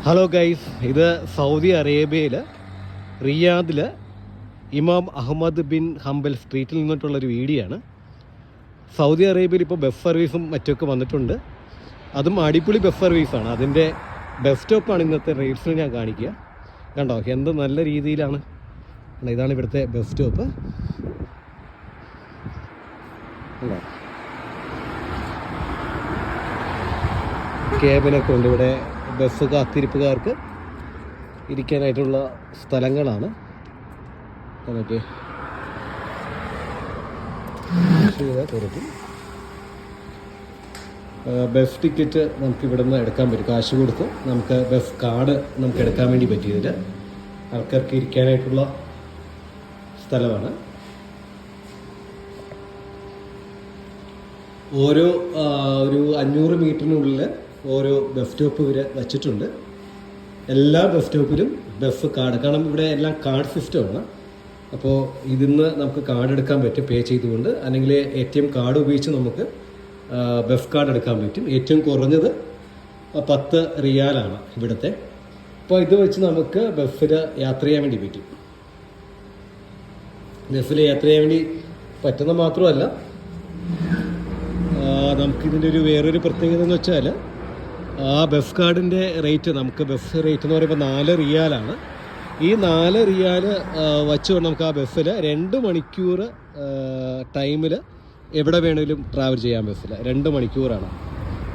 Hello guys, ഇത് Saudi അറേബ്യയിൽ റിയാദിൽ ഇമാം അഹമ്മദ് ബിൻ ഹംബൽ സ്ട്രീറ്റിൽ നിന്നിട്ടുള്ളൊരു വീഡിയോ ആണ്. സൗദി അറേബ്യയിൽ ഇപ്പോൾ ബസ് സർവീസും മറ്റൊക്കെ വന്നിട്ടുണ്ട്. അതും അടിപൊളി ബസ് സർവീസാണ്. അതിൻ്റെ ബസ് സ്റ്റോപ്പാണ് ഇന്നത്തെ റീൽസിൽ ഞാൻ കാണിക്കുക. കണ്ടോ എന്ത് നല്ല രീതിയിലാണ്. ഇതാണ് ഇവിടുത്തെ ബസ് സ്റ്റോപ്പ്. കണ്ടോ ക്യാബിനൊക്കെ ഉണ്ട്. ഇവിടെ ബസ് കാത്തിരിപ്പുകാർക്ക് ഇരിക്കാനായിട്ടുള്ള സ്ഥലങ്ങളാണ്. നമുക്ക് കൊടുക്കും. ബസ് ടിക്കറ്റ് നമുക്ക് ഇവിടെ നിന്ന് എടുക്കാൻ പറ്റും. കാശ് കൊടുത്ത് നമുക്ക് ബസ് കാർഡ് നമുക്ക് എടുക്കാൻ വേണ്ടി പറ്റിയതിൽ ആൾക്കാർക്ക് ഇരിക്കാനായിട്ടുള്ള സ്ഥലമാണ്. ഓരോ ഒരു 500 മീറ്ററിനുള്ളിൽ ഓരോ ബസ് സ്റ്റോപ്പ് ഇവർ വച്ചിട്ടുണ്ട്. എല്ലാ ബസ് സ്റ്റോപ്പിലും ബസ് കാർഡ്, കാരണം ഇവിടെ എല്ലാം കാർഡ് സിസ്റ്റമാണ്. അപ്പോൾ ഇതിന്ന് നമുക്ക് കാർഡ് എടുക്കാൻ പറ്റും പേ ചെയ്തുകൊണ്ട്, അല്ലെങ്കിൽ ATM കാർഡ് ഉപയോഗിച്ച് നമുക്ക് ബസ് കാർഡ് എടുക്കാൻ പറ്റും. ഏറ്റവും കുറഞ്ഞത് 10 റിയാലാണ് ഇവിടുത്തെ. അപ്പോൾ ഇത് വെച്ച് നമുക്ക് ബസ്സിൽ യാത്ര ചെയ്യാൻ വേണ്ടി പറ്റും. ബസ്സിൽ യാത്ര ചെയ്യാൻ വേണ്ടി പറ്റുന്ന മാത്രമല്ല, നമുക്കിതിൻ്റെ വേറൊരു പ്രത്യേകത എന്ന് വെച്ചാൽ ആ ബസ് കാർഡിൻ്റെ റേറ്റ്, നമുക്ക് ബസ് റേറ്റ് എന്ന് പറയുമ്പോൾ 4 റിയാലാണ്. ഈ 4 റിയാൽ വച്ചുകൊണ്ട് നമുക്ക് ആ ബസ്സിൽ 2 മണിക്കൂർ ടൈമിൽ എവിടെ വേണമെങ്കിലും ട്രാവൽ ചെയ്യാൻ. ബസ്സിൽ 2 മണിക്കൂറാണ്.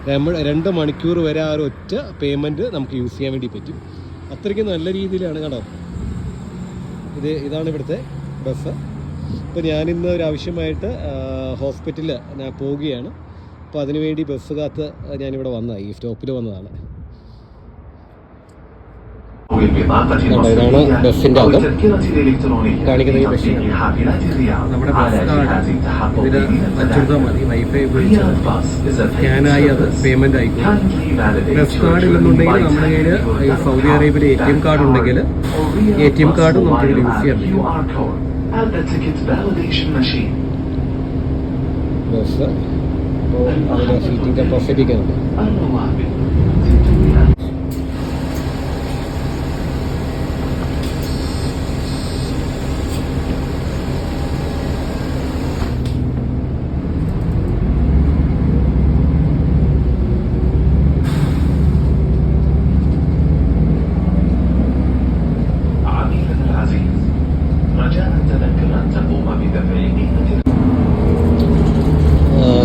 2 മണിക്കൂർ വരെ ആ ഒരു ഒറ്റ പേയ്മെൻറ്റ് നമുക്ക് യൂസ് ചെയ്യാൻ വേണ്ടി പറ്റും. അത്രയ്ക്ക് നല്ല രീതിയിലാണ്. കണ്ടോ ഇതാണ് ഇവിടുത്തെ ബസ്. ഇപ്പോൾ ഞാനിന്ന് ഒരു ആവശ്യമായിട്ട് ഹോസ്പിറ്റലിൽ ഞാൻ പോവുകയാണ്. അപ്പോൾ അതിനുവേണ്ടി ബസ് കാത്ത് ഞാനിവിടെ വന്നതാണ്, ഈ സ്റ്റോപ്പിൽ വന്നതാണ്. ഇതാണ് ബസ്സിൻ്റെ അകം കാണിക്കുന്ന ഈ മെഷീൻ. നമ്മുടെ ബസ് കാർഡ് ഇതിൽ വച്ചെടുത്താൽ മതി. വൈഫൈ ഉപയോഗിച്ച് സ്കാനായി അത് പേയ്മെൻ്റ് ആയിക്കോളും. ബസ് കാർഡ് ഇല്ലെന്നുണ്ടെങ്കിൽ നമ്മുടെ കയ്യിൽ സൗദി അറേബ്യയിൽ ATM കാർഡ് ഉണ്ടെങ്കിൽ ATM കാർഡും നമുക്ക് യൂസ് ചെയ്യാൻ പറ്റും. ബസ് അതിൻ്റെ സീറ്റിംഗ് കപ്പാസിറ്റി ഒക്കെ ഉണ്ട്.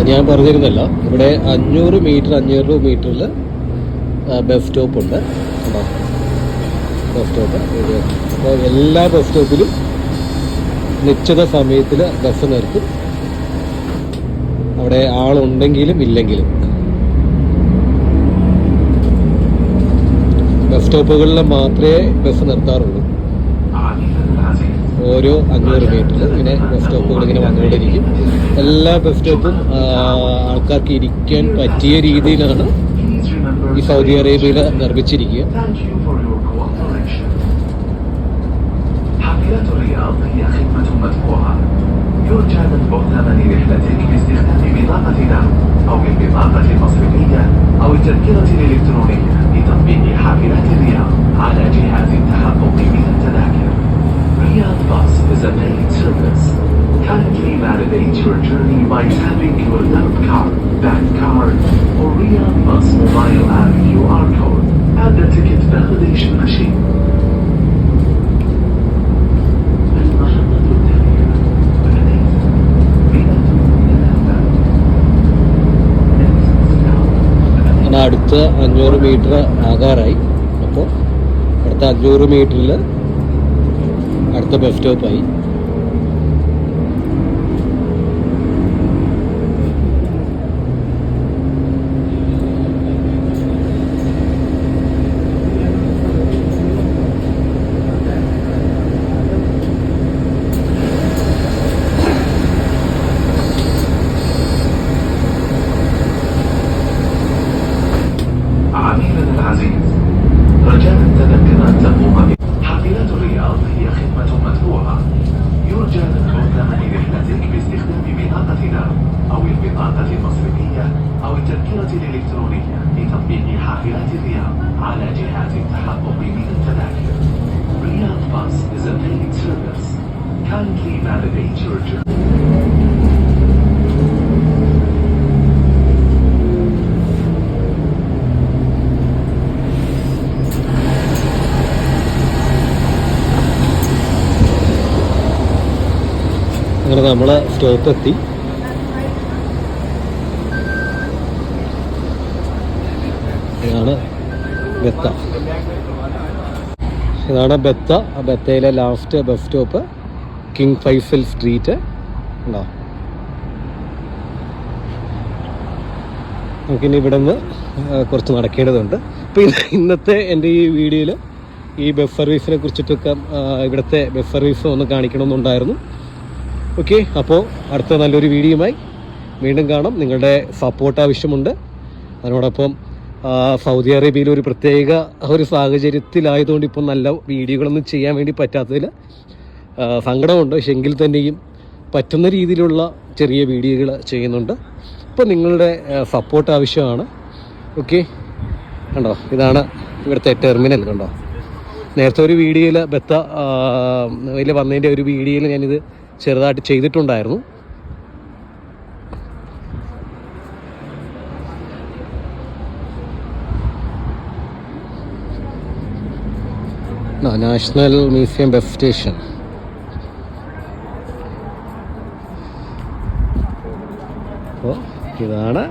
ഞാൻ പറഞ്ഞിരുന്നല്ല, ഇവിടെ 500 മീറ്ററിൽ ബസ് സ്റ്റോപ്പുണ്ട്. കേട്ടോ ബസ് സ്റ്റോപ്പ്. അപ്പോൾ എല്ലാ ബസ് സ്റ്റോപ്പിലും നിശ്ചിത സമയത്തിൽ ബസ് നിർത്തും. അവിടെ ആളുണ്ടെങ്കിലും ഇല്ലെങ്കിലും. ബസ് സ്റ്റോപ്പുകളിൽ മാത്രമേ ബസ് നിർത്താറുള്ളൂ. ഓരോ 500 മീറ്ററിൽ ഇങ്ങനെ ബസ് സ്റ്റോപ്പുകൾ ഇങ്ങനെ വന്നുകൊണ്ടിരിക്കും. എല്ലാ ബസ് സ്റ്റോപ്പും ആൾക്കാർക്ക് ഇരിക്കാൻ പറ്റിയ രീതിയിലാണ് ഈ സൗദി അറേബ്യയിൽ നിർമ്മിച്ചിരിക്കുക. يرجى تطبع ثمن رحلتك باستخدام بطاقة دعم أو البطاقة المصرفية أو التذكرة الإلكترونية لتطبيق حافلات الرياض على جهاز التحقق من التذاكر. Riyadh Bus is a paid service. Kindly validate your journey by tapping your debit card, bank card, or Riyadh Bus mobile app QR code at the ticket validation machine. അടുത്ത 500 metre ആകാറായി. അപ്പോൾ അടുത്ത 500 മീറ്ററിൽ അടുത്ത bus സ്റ്റോപ്പായി. رجاء تذكر أن تقوم بحافلات الرياض هي خدمة مدفوعة. يرجى دفع ثمن رحلتك باستخدام بطاقة دعم أو البطاقة المصرفية أو التذكرة الإلكترونية لتطبيق حافلات الرياض على Etihad التحقق من التذاكر. Riyadh Bus is a paid service. Kindly validate your journey. അങ്ങനെ നമ്മൾ stop എത്തി. ഇതാണ് Batha. ഇതാണ് ബെത്ത. ബെത്തയിലെ last bus stop King Faisal street ഉണ്ടോ. നമുക്കിനി ഇവിടെ നിന്ന് കുറച്ച് നടക്കേണ്ടതുണ്ട്. അപ്പോൾ ഇന്നത്തെ എൻ്റെ ഈ വീഡിയോയിൽ ഈ ബസ് സർവീസിനെ കുറിച്ചിട്ടൊക്കെ ഇവിടുത്തെ ബസ് സർവീസ് ഒന്ന് കാണിക്കണമെന്നുണ്ടായിരുന്നു. ഓക്കെ, അപ്പോൾ അടുത്ത നല്ലൊരു വീഡിയോയുമായി വീണ്ടും കാണാം. നിങ്ങളുടെ സപ്പോർട്ട് ആവശ്യമുണ്ട്. അതിനോടൊപ്പം സൗദി അറേബ്യയിൽ ഒരു പ്രത്യേക ഒരു സാഹചര്യത്തിലായതുകൊണ്ട് ഇപ്പോൾ നല്ല വീഡിയോകളൊന്നും ചെയ്യാൻ വേണ്ടി പറ്റാത്തതിൽ സങ്കടമുണ്ട്. പക്ഷെ എങ്കിൽ തന്നെയും പറ്റുന്ന രീതിയിലുള്ള ചെറിയ വീഡിയോകൾ ചെയ്യുന്നുണ്ട്. അപ്പോൾ നിങ്ങളുടെ സപ്പോർട്ട് ആവശ്യമാണ്. ഓക്കെ, കണ്ടോ, ഇതാണ് ഇവിടുത്തെ ടെർമിനൽ. കണ്ടോ, നേരത്തെ ഒരു വീഡിയോയിൽ ബെത്ത വലിയ വന്നതിൻ്റെ ഒരു വീഡിയോയിൽ ഞാനിത് ചെറുതായിട്ട് ചെയ്തിട്ടുണ്ടായിരുന്നു. National museum bus station. അപ്പോൾ ഇതാണ്